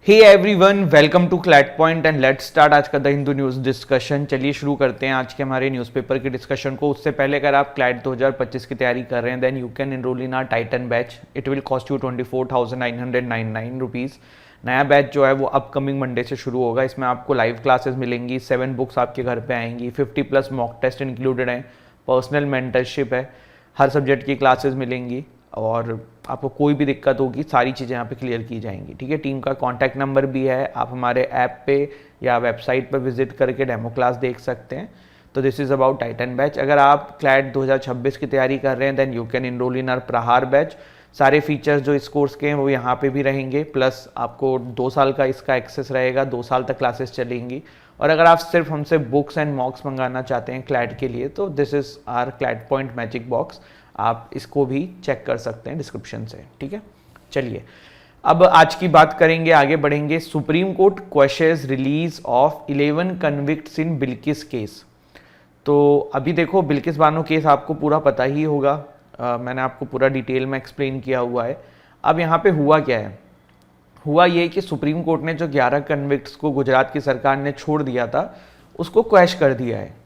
Hey everyone, welcome to CLAT point and let's start आज का the Hindu news discussion. चलिए शुरू करते हैं आज के हमारे न्यूज़पेपर के डिस्कशन को। उससे पहले अगर आप क्लैट 2025 की तैयारी कर रहे हैं then you can enroll in our Titan batch. It will cost you 24,999 rupees. नया बैच जो है वो अपकमिंग मंडे से शुरू होगा। इसमें आपको लाइव क्लासेस मिलेंगी, 7 बुक्स आपके घर पे आएंगी, 50+ मॉक टेस्ट इंक्लूडेड हैं, पर्सनल मेंटरशिप है, हर सब्जेक्ट की क्लासेस मिलेंगी और आपको कोई भी दिक्कत होगी सारी चीज़ें यहाँ पे क्लियर की जाएंगी। ठीक है, टीम का कॉन्टैक्ट नंबर भी है, आप हमारे ऐप पे या वेबसाइट पर विजिट करके डेमो क्लास देख सकते हैं। तो this is about Titan batch. अगर आप क्लैट 2026 की तैयारी कर रहे हैं then you can enroll in our Prahar batch. सारे फीचर्स जो इस कोर्स के हैं वो यहाँ पे भी रहेंगे, प्लस आपको 2 साल का इसका एक्सेस रहेगा, 2 साल तक क्लासेस चलेंगी। और अगर आप सिर्फ हमसे बुक्स एंड मॉक्स मंगाना चाहते हैं क्लैट के लिए तो this is our CLAT point magic box, आप इसको भी चेक कर सकते हैं डिस्क्रिप्शन से। ठीक है, चलिए अब आज की बात करेंगे, आगे बढ़ेंगे। Supreme court questions release of 11 convicts in Bilkis case. तो अभी देखो, बिल्किस बानो केस आपको पूरा पता ही होगा, मैंने आपको पूरा डिटेल में एक्सप्लेन किया हुआ है। अब यहाँ पे हुआ क्या है, हुआ ये कि सुप्रीम कोर्ट ने जो 11 कन्विक्ट्स को गुजरात की सरकार ने छोड़ दिया था उसको क्वैश कर दिया है।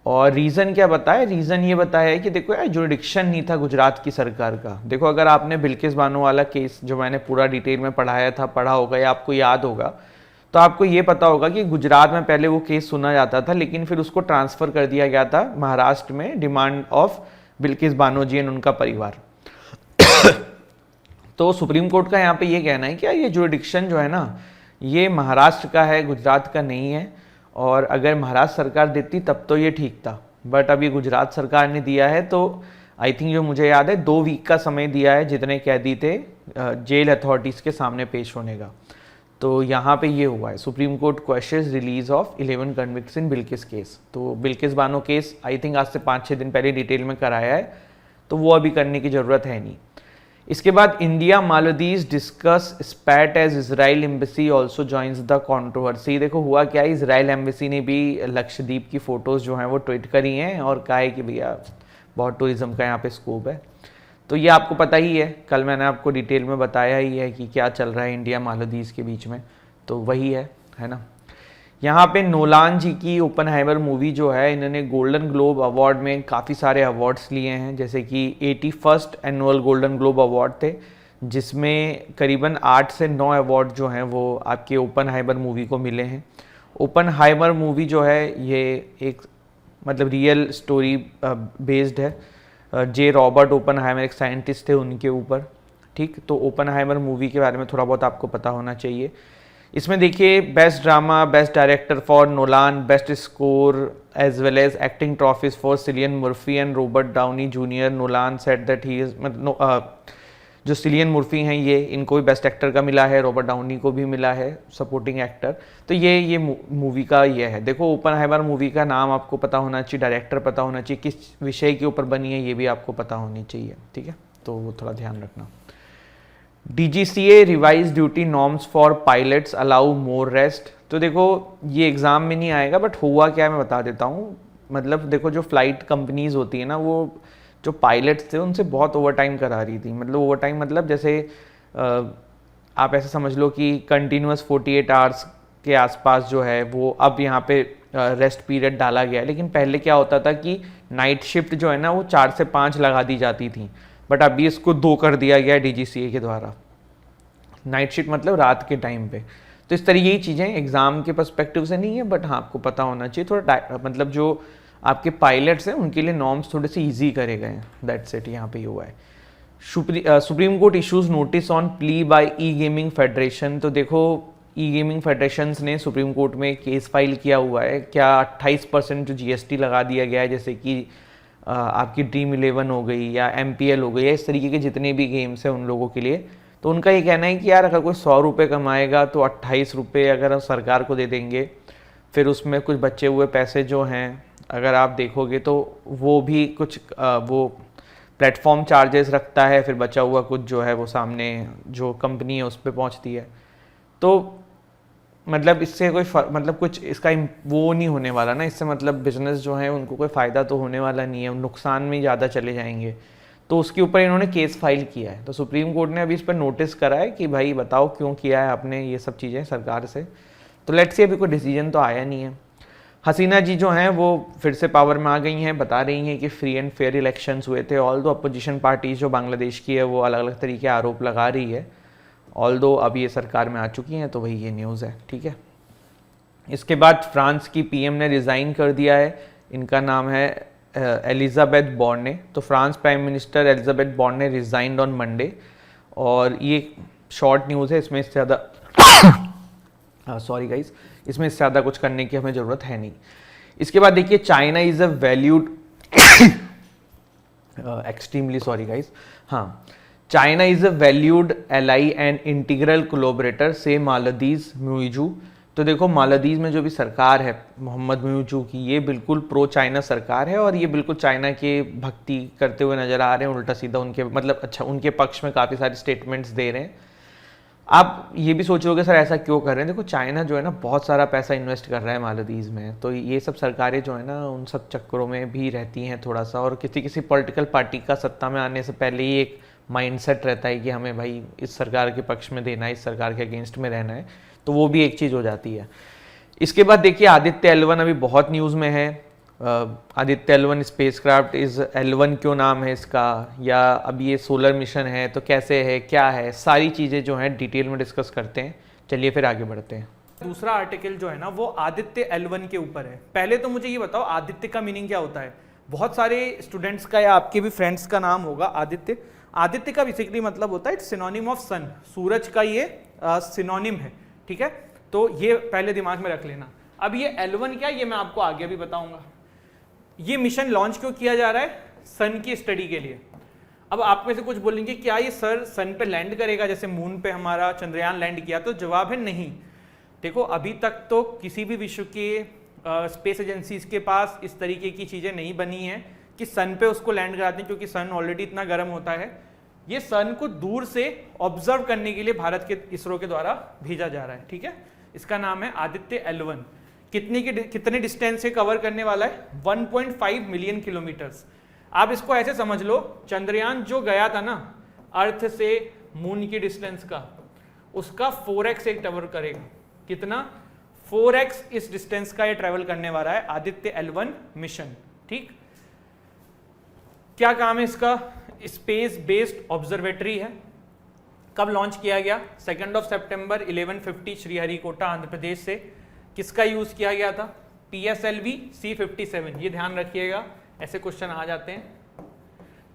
और रीज़न क्या बताया, रीज़न ये बताया है कि देखो यार, जुरिडिक्शन नहीं था गुजरात की सरकार का। देखो, अगर आपने बिल्किस बानो वाला केस जो मैंने पूरा डिटेल में पढ़ा होगा या आपको याद होगा, तो आपको ये पता होगा कि गुजरात में पहले वो केस सुना जाता था, लेकिन फिर उसको ट्रांसफ़र कर दिया गया था महाराष्ट्र में, demand of Bilkis Bano ji and उनका परिवार। तो सुप्रीम कोर्ट का यहाँ पे ये कहना है कि यार, ये जुरिडिक्शन जो है ना, ये महाराष्ट्र का है, गुजरात का नहीं है। और अगर महाराष्ट्र सरकार देती तब तो ये ठीक था, बट अभी गुजरात सरकार ने दिया है तो आई थिंक, जो मुझे याद है, 2 वीक का समय दिया है जितने कैदी थे जेल अथॉरिटीज़ के सामने पेश होने का। तो यहाँ पे ये हुआ है, supreme court questions release of 11 convicts in Bilkis case. तो Bilkis Bano case I think आज से 5-6 दिन पहले डिटेल में कराया है, तो वो अभी करने की ज़रूरत है नहीं। इसके बाद India Maldives discuss spat as Israel embassy also joins the controversy. देखो हुआ क्या है, इजराइल एम्बेसी ने भी लक्षद्वीप की फ़ोटोज़ जो हैं वो ट्वीट करी हैं और कहा है कि भैया बहुत टूरिज्म का यहाँ पे स्कोप है। तो ये आपको पता ही है, कल मैंने आपको डिटेल में बताया ही है कि क्या चल रहा है इंडिया मालदीव्स के बीच में, तो वही है ना। यहाँ पे नोलान जी की ओपनहाइमर मूवी जो है, इन्होंने गोल्डन ग्लोब अवार्ड में काफ़ी सारे अवार्ड्स लिए हैं, जैसे कि 81st annual golden globe award थे, जिसमें करीबन 8 से 9 अवार्ड जो हैं वो आपके ओपनहाइमर मूवी को मिले हैं। ओपनहाइमर मूवी जो है ये एक मतलब रियल स्टोरी बेस्ड है। जे रॉबर्ट ओपनहाइमर एक साइंटिस्ट थे, उनके ऊपर। ठीक, तो ओपनहाइमर मूवी के बारे में थोड़ा बहुत आपको पता होना चाहिए। इसमें देखिए, best drama, best director for Nolan, best score as well as acting trophies for Cillian Murphy and Robert Downey junior. Nolan said that he is जो सिलियन मुर्फी हैं ये, इनको भी बेस्ट एक्टर का मिला है, रॉबर्ट डाउनी को भी मिला है सपोर्टिंग एक्टर। तो ये मूवी का ये है। देखो, ओपनहाइमर मूवी का नाम आपको पता होना चाहिए, डायरेक्टर पता होना चाहिए, किस विषय के ऊपर बनी है ये भी आपको पता होनी चाहिए। ठीक है, तो वो थोड़ा ध्यान रखना। DGCA revise duty norms for pilots allow more rest. तो देखो, ये एग्ज़ाम में नहीं आएगा, बट हुआ क्या है मैं बता देता हूँ। मतलब देखो, जो फ्लाइट कंपनीज होती है ना, वो जो पायलट्स थे उनसे बहुत ओवर टाइम करा रही थी। मतलब ओवर टाइम मतलब जैसे आप ऐसे समझ लो कि कंटिन्यूस 48 आवर्स के आसपास जो है वो अब यहाँ पे रेस्ट पीरियड डाला गया है। लेकिन पहले क्या होता था कि नाइट शिफ्ट जो है ना वो 4 से 5 लगा दी जाती थी, बट अभी इसको 2 कर दिया गया है DGCA के द्वारा। नाइट शिफ्ट मतलब रात के टाइम पे। तो इस तरह यही चीज़ें एग्जाम के पर्सपेक्टिव से नहीं है, बट हाँ आपको पता होना चाहिए थोड़ा, मतलब जो आपके पायलट्स हैं उनके लिए नॉर्म्स थोड़े से ईजी करे गए हैं, दैट्स इट। यहाँ पे हुआ है supreme Court issues notice on plea by e gaming federation. तो देखो, ई गेमिंग फेडरेशंस ने सुप्रीम कोर्ट में केस फाइल किया हुआ है। क्या 28% जो GST लगा दिया गया है, जैसे कि आपकी ड्रीम 11 हो गई या MPL हो गई या इस तरीके के जितने भी गेम्स हैं उन लोगों के लिए, तो उनका ये कहना है कि यार अगर कोई 100 रुपये कमाएगा तो 28 रुपये अगर हम सरकार को दे देंगे, फिर उसमें कुछ बचे हुए पैसे जो हैं अगर आप देखोगे तो वो भी कुछ वो प्लेटफॉर्म चार्जेस रखता है, फिर बचा हुआ कुछ जो है वो सामने जो कंपनी है उस पर पहुँचती है। तो मतलब इससे कोई मतलब कुछ इसका वो नहीं होने वाला ना, इससे मतलब बिजनेस जो है उनको कोई फ़ायदा तो होने वाला नहीं है, नुकसान में ज़्यादा चले जाएंगे। तो उसके ऊपर इन्होंने केस फाइल किया है। तो सुप्रीम कोर्ट ने अभी इस पर नोटिस करा है कि भाई बताओ क्यों किया है आपने ये सब चीज़ें सरकार से। तो लेट्स सी, अभी कोई डिसीजन तो आया नहीं है। हसीना जी जो हैं वो फिर से पावर में आ गई हैं, बता रही हैं कि फ्री एंड फेयर इलेक्शंस हुए थे। ऑल दो अपोजिशन पार्टीज जो बांग्लादेश की है वो अलग अलग तरीके आरोप लगा रही है, ऑल दो अब ये सरकार में आ चुकी हैं, तो वही ये न्यूज़ है। ठीक है, इसके बाद फ्रांस की पीएम ने रिज़ाइन कर दिया है, इनका नाम है एलिजाबेथ बॉर्ने। तो France prime minister Elizabeth Borne resigned on Monday, और ये शॉर्ट न्यूज़ है, इसमें इससे ज़्यादा सॉरी गाइस, इसमें इससे ज़्यादा कुछ करने की हमें ज़रूरत है नहीं। इसके बाद देखिए, China is a valued extremely sorry guys, हाँ, China is a valued ally and integral collaborator से मालदीव म्यूइजू। तो देखो, मालदीव में जो भी सरकार है मोहम्मद म्यूइजू की, ये बिल्कुल प्रो चाइना सरकार है, और ये बिल्कुल चाइना के भक्ति करते हुए नजर आ रहे हैं, उल्टा सीधा उनके मतलब अच्छा उनके पक्ष में काफ़ी सारे स्टेटमेंट्स दे रहे हैं। आप ये भी सोच रहे सर ऐसा क्यों कर रहे हैं। देखो, चाइना जो है ना बहुत सारा पैसा इन्वेस्ट कर रहा है मालदीव में, तो ये सब सरकारें जो है ना उन सब चक्करों में भी रहती हैं थोड़ा सा, और किसी किसी पॉलिटिकल पार्टी का सत्ता में आने से पहले ही एक माइंडसेट रहता है कि हमें भाई इस सरकार के पक्ष में देना है, इस सरकार के अगेंस्ट में रहना है, तो वो भी एक चीज़ हो जाती है। इसके बाद देखिए, आदित्य L1 अभी बहुत न्यूज़ में है। Aditya L1 spacecraft is L1 क्यों नाम है इसका, या अब ये सोलर मिशन है तो कैसे है, क्या है, सारी चीज़ें जो हैं डिटेल में डिस्कस करते हैं। चलिए फिर आगे बढ़ते हैं। दूसरा आर्टिकल जो है ना वो आदित्य L1 के ऊपर है। पहले तो मुझे ये बताओ, आदित्य का मीनिंग क्या होता है। बहुत सारे स्टूडेंट्स का या आपके भी फ्रेंड्स का नाम होगा आदित्य। आदित्य का बेसिकली मतलब होता है इट्स सिनोनिम ऑफ सन, सूरज का ये सिनोनिम है। ठीक है, तो ये पहले दिमाग में रख लेना। अब ये L1 क्या, ये मैं आपको आगे भी बताऊंगा। ये मिशन लॉन्च क्यों किया जा रहा है, सन की स्टडी के लिए। अब आप में से कुछ बोलेंगे क्या ये सर सन पे लैंड करेगा, जैसे मून पे हमारा चंद्रयान लैंड किया, तो जवाब है नहीं। देखो, अभी तक तो किसी भी विश्व के स्पेस एजेंसीज के पास इस तरीके की चीज़ें नहीं बनी हैं कि सन पे उसको लैंड कराते हैं, क्योंकि सन ऑलरेडी इतना गर्म होता है। ये सन को दूर से ऑब्जर्व करने के लिए भारत के इसरो के द्वारा भेजा जा रहा है। ठीक है, इसका नाम है आदित्य L1। कितने डिस्टेंस से कवर करने वाला है, 1.5 मिलियन किलोमीटर्स। आप इसको ऐसे समझ लो, चंद्रयान जो गया था ना अर्थ से मून की डिस्टेंस का, उसका 4x एक कवर करेगा। कितना, 4x इस डिस्टेंस का ये ट्रेवल करने वाला है आदित्य L1 मिशन। ठीक, क्या काम है इसका, स्पेस बेस्ड ऑब्जर्वेटरी है। कब लॉन्च किया गया, 2 सितंबर 1150 श्रीहरिकोटा आंध्र प्रदेश से। किसका यूज किया गया था, PSLV C57। ये ध्यान रखिएगा, ऐसे क्वेश्चन आ जाते हैं।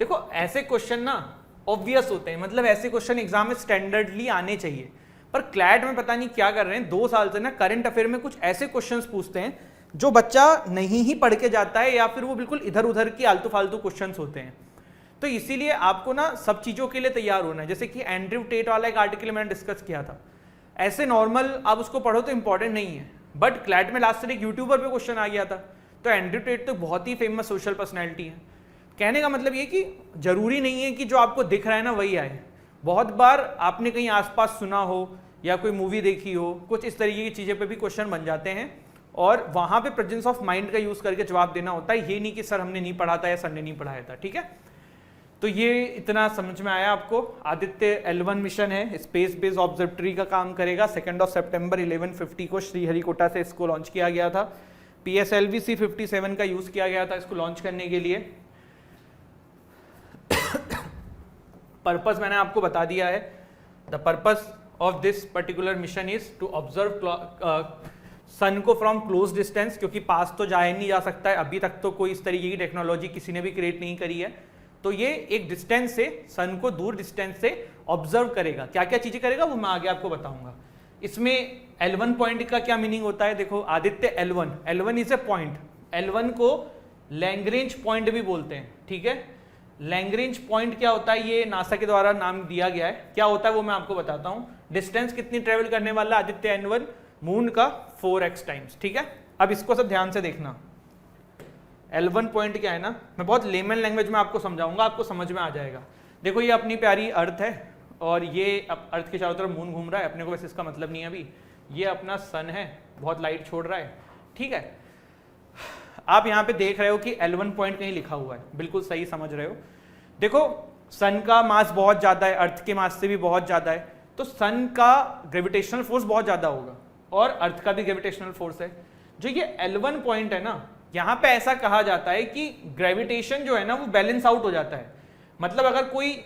देखो, ऐसे क्वेश्चन ना ऑब्वियस होते हैं, मतलब ऐसे क्वेश्चन एग्जाम में स्टैंडर्डली आने चाहिए, पर क्लैट में पता नहीं क्या कर रहे हैं, 2 साल से ना करंट अफेयर में कुछ ऐसे क्वेश्चंस पूछते हैं जो बच्चा नहीं ही पढ़ के जाता है, या फिर वो बिल्कुल इधर उधर की आलतू फालतू क्वेश्चंस होते हैं। तो इसीलिए आपको ना सब चीजों के लिए तैयार होना है। जैसे कि एंड्रयू टेट वाला एक आर्टिकल मैंने डिस्कस किया था, ऐसे नॉर्मल आप उसको पढ़ो तो इंपॉर्टेंट नहीं है, बट क्लैट में लास्ट एक यूट्यूबर पे क्वेश्चन आ गया था। तो एंड्रयू टेट तो बहुत ही फेमस सोशल पर्सनैलिटी है। कहने का मतलब ये कि जरूरी नहीं है कि जो आपको दिख रहा है ना वही आए। बहुत बार आपने कहीं आसपास सुना हो या कोई मूवी देखी हो, कुछ इस तरीके की चीजें पे भी क्वेश्चन बन जाते हैं, और वहां पे प्रेजेंस ऑफ माइंड का यूज करके जवाब देना होता है। ये नहीं कि सर हमने नहीं पढ़ा था या सर ने नहीं पढ़ाया था। ठीक है, तो ये इतना समझ में आया आपको। आदित्य L1 मिशन है, स्पेस बेस्ड ऑब्जर्वेटरी का काम करेगा। 2 सितंबर 1150 को श्रीहरिकोटा से इसको लॉन्च किया गया था। PSLV C57 का यूज किया गया था इसको लॉन्च करने के लिए। पर्पस मैंने आपको बता दिया है। The purpose of this particular mission is to observe sun को फ्रॉम क्लोज डिस्टेंस, क्योंकि पास तो जाया नहीं जा सकता है, अभी तक तो कोई इस तरीके की टेक्नोलॉजी किसी ने भी क्रिएट नहीं करी है। तो ये एक डिस्टेंस से सन को दूर डिस्टेंस से ऑब्जर्व करेगा। क्या क्या चीजें करेगा वो मैं आगे आपको बताऊंगा। इसमें L1 पॉइंट का क्या मीनिंग होता है, देखो Aditya L1 is a point. L1 को लैग्रेंज पॉइंट भी बोलते हैं। ठीक है, लैग्रेंज पॉइंट क्या होता है, ये नासा के द्वारा नाम दिया गया है। क्या होता है वो मैं आपको बताता हूं। डिस्टेंस कितनी ट्रेवल करने वाला आदित्य L1, मून का 4x टाइम्स। ठीक है, अब इसको सब ध्यान से देखना। L1 पॉइंट क्या है ना, मैं बहुत लेमन लैंग्वेज में आपको समझाऊंगा, आपको समझ में आ जाएगा। देखो, ये अपनी प्यारी अर्थ है और ये अर्थ के चारों तरफ मून घूम रहा है। अपने को वैसे इसका मतलब नहीं है अभी। ये अपना सन है, बहुत लाइट छोड़ रहा है। ठीक है, आप यहाँ पे देख रहे हो कि L1 पॉइंट कहीं लिखा हुआ है, बिल्कुल सही समझ रहे हो। देखो सन का मास बहुत ज्यादा है, अर्थ के मास से भी बहुत ज्यादा है, तो सन का ग्रेविटेशनल फोर्स बहुत ज्यादा होगा और अर्थ का भी ग्रेविटेशनल फोर्स है। जो ये L1 पॉइंट है ना, यहाँ पे ऐसा कहा जाता है कि ग्रेविटेशन जो है ना वो बैलेंस आउट हो जाता है। मतलब अगर कोई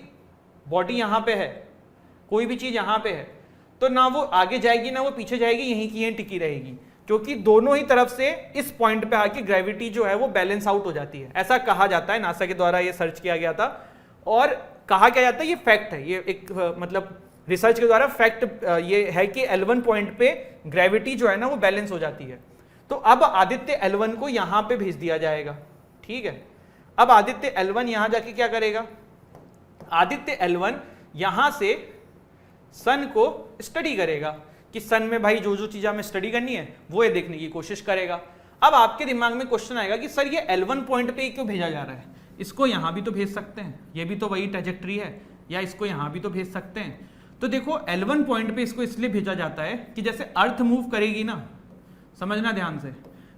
बॉडी यहाँ पे है, कोई भी चीज यहाँ पे है, तो ना वो आगे जाएगी ना वो पीछे जाएगी, यहीं की यहीं टिकी रहेगी, क्योंकि दोनों ही तरफ से इस पॉइंट पे आके ग्रेविटी जो है वो बैलेंस आउट हो जाती है। ऐसा कहा जाता है, नासा के द्वारा ये सर्च किया गया था और कहा क्या जाता है, ये फैक्ट है, ये एक मतलब रिसर्च के द्वारा फैक्ट ये है कि L1 पॉइंट पे ग्रेविटी जो है ना वो बैलेंस हो जाती है। तो अब आदित्य L1 को यहां पे भेज दिया जाएगा, ठीक है। अब आदित्य L1 यहां जाके क्या करेगा, आदित्य L1 यहां से सन को स्टडी करेगा कि सन में भाई जो जो चीजें हमें स्टडी करनी है वो ये देखने की कोशिश करेगा। अब आपके दिमाग में क्वेश्चन आएगा कि सर ये L1 पॉइंट पे क्यों भेजा जा रहा है, इसको यहां भी तो भेज सकते हैं, ये भी तो वही ट्रैजेक्टरी है, या इसको यहां भी तो भेज सकते हैं। तो देखो L1 पॉइंट पे इसको इसलिए भेजा जाता है कि जैसे अर्थ मूव करेगी ना, समझना ध्यान से,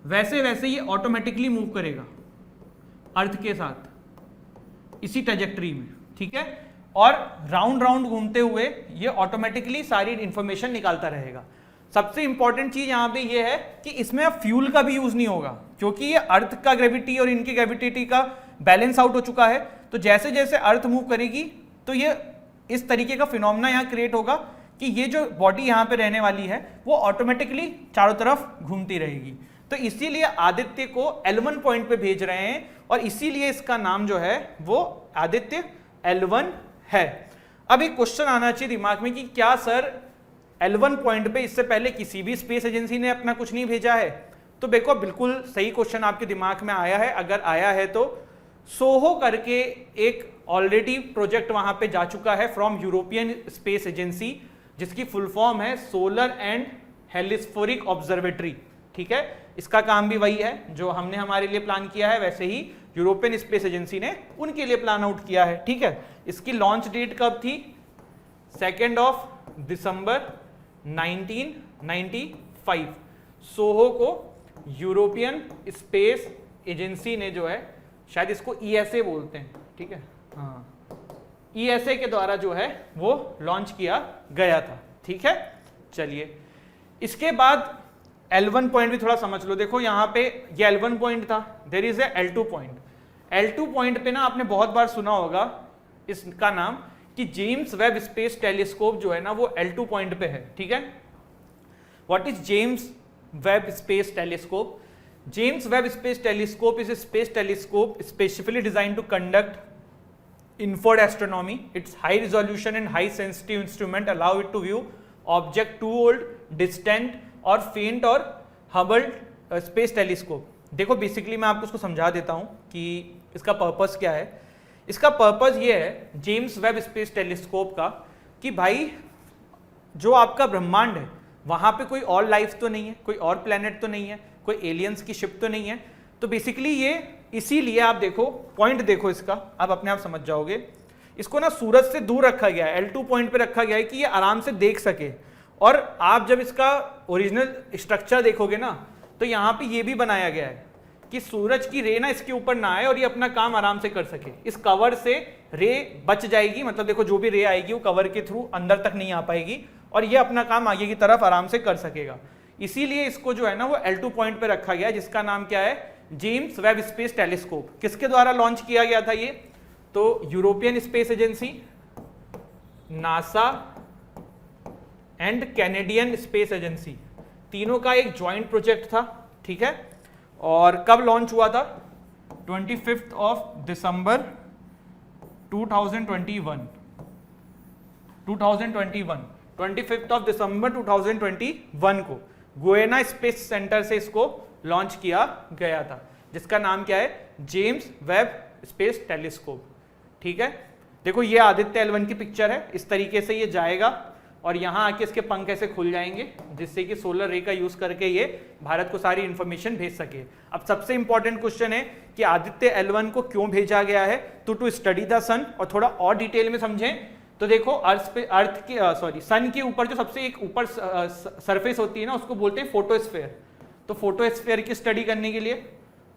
वैसे वैसे ये ऑटोमेटिकली मूव करेगा अर्थ के साथ इसी ट्रैजेक्टरी में, ठीक है, और राउंड राउंड घूमते हुए ये ऑटोमेटिकली सारी इंफॉर्मेशन निकालता रहेगा। सबसे इंपॉर्टेंट चीज यहां पे ये है कि इसमें अब फ्यूल का भी यूज नहीं होगा, क्योंकि ये अर्थ का ग्रेविटी और इनकी ग्रेविटी का बैलेंस आउट हो चुका है। तो जैसे जैसे अर्थ मूव करेगी तो ये इस तरीके का फिनोमेना यहाँ क्रिएट होगा कि ये जो बॉडी यहाँ पे रहने वाली है वो ऑटोमेटिकली चारों तरफ घूमती रहेगी। तो इसीलिए आदित्य को L1 पॉइंट पे भेज रहे हैं और इसीलिए इसका नाम जो है वो आदित्य L1 है। अब एक क्वेश्चन आना चाहिए दिमाग में कि क्या सर L1 पॉइंट पे इससे पहले किसी भी स्पेस एजेंसी ने अपना कुछ नहीं भेजा है? तो देखो बिल्कुल सही क्वेश्चन आपके दिमाग में आया है। अगर आया है तो सोहो करके एक ऑलरेडी प्रोजेक्ट वहां पे जा चुका है फ्रॉम यूरोपियन स्पेस एजेंसी, जिसकी फुल फॉर्म है सोलर एंड हेलिस्फेरिक ऑब्जर्वेटरी, ठीक है। इसका काम भी वही है जो हमने हमारे लिए प्लान किया है, वैसे ही यूरोपियन स्पेस एजेंसी ने उनके लिए प्लान आउट किया है, ठीक है। इसकी लॉन्च डेट कब थी? 2 दिसंबर 1995। सोहो को यूरोपियन स्पेस एजेंसी ने जो है, शायद इसको ESA बोलते हैं, ठीक है, हाँ, ESA के द्वारा जो है वो लॉन्च किया गया था, ठीक है। चलिए इसके बाद L1 पॉइंट भी थोड़ा समझ लो। देखो यहाँ पे ये L1 पॉइंट था, there is a L2 point. L2 point पे ना आपने बहुत बार सुना होगा इसका नाम कि जेम्स वेब स्पेस टेलीस्कोप जो है ना वो L2 पॉइंट पे है, ठीक है। What is James Webb space telescope? James Webb Space Telescope is a space telescope specifically designed to conduct infrared astronomy. Its high resolution and high sensitive instrument allow it to view object too old, distant और faint और Hubble Space Telescope. देखो basically मैं आपको उसको समझा देता हूँ कि इसका पर्पस क्या है। इसका पर्पस ये है जेम्स वेब स्पेस टेलीस्कोप का कि भाई जो आपका ब्रह्मांड है वहाँ पे कोई और लाइफ तो नहीं है, कोई और प्लेनेट तो नहीं है, कोई एलियंस की शिप तो नहीं है। तो बेसिकली ये इसीलिए आप देखो पॉइंट देखो इसका, आप अपने आप समझ जाओगे। इसको ना सूरज से दूर रखा गया है, L2 पॉइंट पे रखा गया है कि ये आराम से देख सके। और आप जब इसका ओरिजिनल स्ट्रक्चर देखोगे ना तो यहाँ पे ये भी बनाया गया है कि सूरज की रे ना इसके ऊपर ना आए और ये अपना काम आराम से कर सके। इस कवर से रे बच जाएगी, मतलब देखो जो भी रे आएगी वो कवर के थ्रू अंदर तक नहीं आ पाएगी और ये अपना काम आगे की तरफ आराम से कर सकेगा। इसीलिए इसको जो है ना वो L2 पॉइंट पे रखा गया है, जिसका नाम क्या है? James Webb space telescope. किसके द्वारा लॉन्च किया गया था ये? तो European space agency, NASA and Canadian space agency, तीनों का एक जॉइंट प्रोजेक्ट था, ठीक है। और कब लॉन्च हुआ था? 25 दिसंबर 2021 25 दिसंबर 2021 को गुएना स्पेस सेंटर से इसको लॉन्च किया गया था, जिसका नाम क्या है? जेम्स वेब स्पेस टेलीस्कोप, ठीक है। देखो ये आदित्य L1 की पिक्चर है, इस तरीके से ये जाएगा और यहाँ आके इसके पंख ऐसे खुल जाएंगे जिससे कि सोलर रे का यूज करके ये भारत को सारी इंफॉर्मेशन भेज सके। अब सबसे इंपॉर्टेंट क्वेश्चन है कि आदित्य L1 को क्यों भेजा गया है? टू स्टडी द सन। और थोड़ा और डिटेल में समझें तो देखो सन के ऊपर जो सबसे एक ऊपर सरफेस होती है ना उसको बोलते हैं फोटोस्फेयर। तो फोटोस्फेयर की स्टडी करने के लिए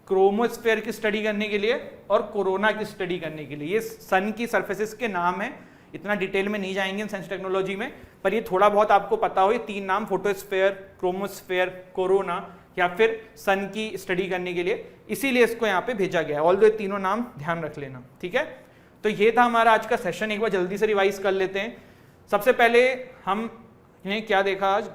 क्रोमोस्फेयर की स्टडी करने के लिए और कोरोना की स्टडी करने के लिए। ये सन की सरफेसेस के नाम है, इतना डिटेल में नहीं जाएंगे साइंस टेक्नोलॉजी में, पर ये थोड़ा बहुत आपको पता हो, ये 3 नाम फोटोस्फेयर, क्रोमोस्फेयर, कोरोना, या फिर सन की स्टडी करने के लिए, इसीलिए इसको यहाँ पे भेजा गया है। ऑल दो तीनों नाम ध्यान रख लेना, ठीक है। तो ये था हमारा आज का सेशन, एक बार जल्दी से रिवाइज कर लेते हैं। सबसे पहले हमने क्या देखा आज,